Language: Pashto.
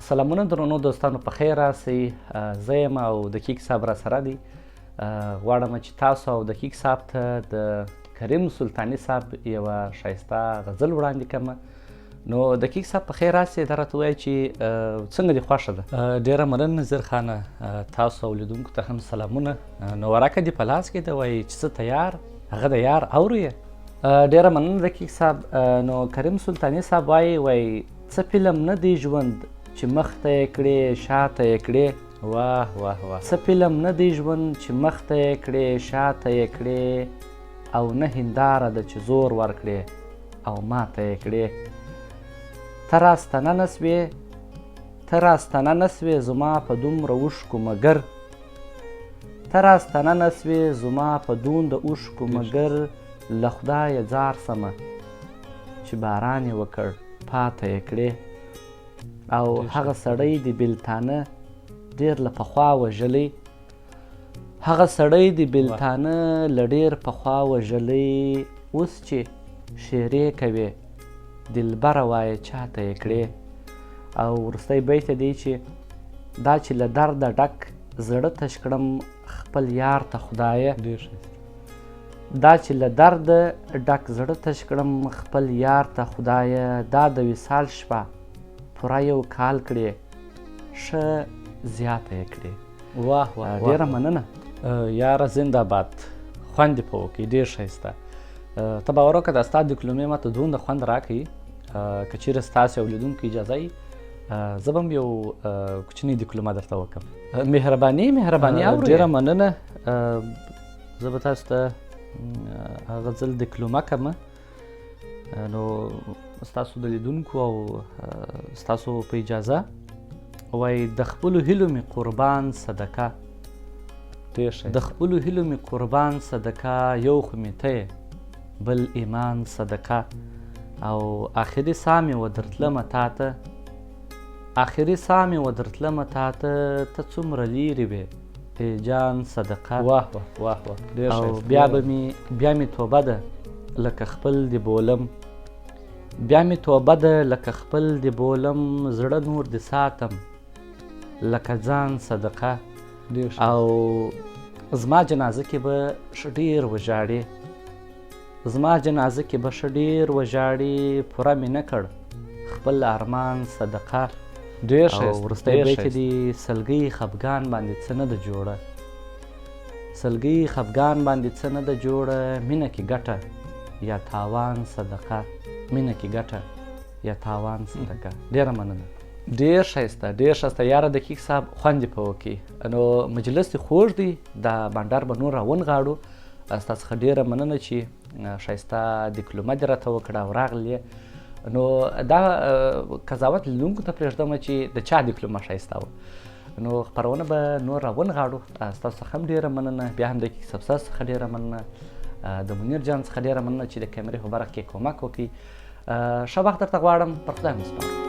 سلامونه درنو دوستانو، په خیر راسئ. زه یم او دقیق صاحب را سره دی. غواړم چې تاسو او دقیق صاحب ته د کریم سلطاني صاحب یوه ښایسته غزل وړاندې کړم. نو دقیق صاحب په خیر راسئ، دا راته ووایه چې څنګه دې خوښه ده؟ ډېره مننه نظیر خانه، تاسو او لیدونکو ته هم سلامونه. نو ورکه دې په لاس کې ده، وایي چې څه تیار هغه د یار اورو یې. ډېره مننه دقیق صاحب. نو کریم سلطاني صاحب وایي څه فلم نه دی ژوند چې مخ ته یې کړې شاته یې کړې. واه واه واه. څه فلم نه دی ژوند چې مخ ته یې کړې شاته یې کړې، او نه هنداره ده چې زور ورکړې او ماته یې کړې. ته راستننه سوې ته راستننه سوې زما په دومره اوښکو مګر، ته راستننه سوې زما په دومره اوښکو مګر، له خدایه ځار سمه چې باران یې وکړ پاته یې کړې. او هغه سړی د بېلتانه ډېر له پخوا وژلی، هغه سړی د بېلتانه له ډېر پخوا وژلی، اوس چې شیرې کوې دلبره وایه چاته یې کړې. او وروستی بیت دی چې دا چې له درده ډک زړه تش کړم خپل یار ته خدایه، دا چې له درده ډک زړه تش کړم خپل یار ته خدایه، دا د وصال شپه پوره یو کال کړې ښه زیاته یې کړې. واه واه. ډېره مننه یاره، زنده باد. خوند دې په وکړي، ډېر ښایسته. ته باور وکړه دا ستا ډیکلومې ماته دومره خوند راکوي، که چېرې ستاسې او لیدونکو اجازه وي زه به هم یو کوچنی ډیکلومه درته وکړم. مهرباني اورئ. ډېره مننه. زه به تاسو ته هغه ځل ډیکلومه کړم. نو ستاسو د لیدونکو او ستاسو په اجازه وایي د خپلو هیلو مې قربان صدقه، د خپلو هیلو مې قربان صدقه، یو خو مې ته یې بل ایمان صدقه، او آخري ساه مې ودرتلمه تا ته، آخري ساه مې ودرتلمه تا ته، ته څومره لیرې وې ای جان صدقه. واه واه واه واه. او بیا مې توبه ده لکه خپل دې بولم، بیا مې توبه ده لکه خپل دې بولم، زړه نور دې ساتم لکه ځان صدقه. او زما جنازه کې به ښه ډېر وژاړې، زما جنازه کې به ښه ډېر وژاړې، پوره مې نه کړ خپل ارمان صدقه. ډېر ښایسته. او وروستی بیت دې سلګۍ خفګان باندې څه نه ده جوړه، سلګۍ خفګان باندې څه نه ده جوړه، مینه کې ګټه یا تاوان صدقه، مینه کې ګټه یا تاوان صدقه. ډېره مننه. ډېر ښایسته، ډېر ښایسته یاره دقیق صاحب، خوند دې په وکړي. نو مجلس دې خوږ دی، دا بانډار به نور راونغاړو. ستا څخه ډېره مننه چې ښایسته ډیکلومه دې راته وکړه او راغلې. نو دا قضاوت لیدونکو ته پرېږدم چې د چا ډیکلومه ښایسته وه. نو خپرونه به نور راونغاړو. ستاسو څخه هم ډېره مننه، بیا هم دقیق صاحب ستاسو څخه ډېره مننه، د منیر جان څخه ډېره مننه چې د کیمرې په برخه کې کومک وکړي. ښه وخت درته غواړم، پر خدای مو سپارم.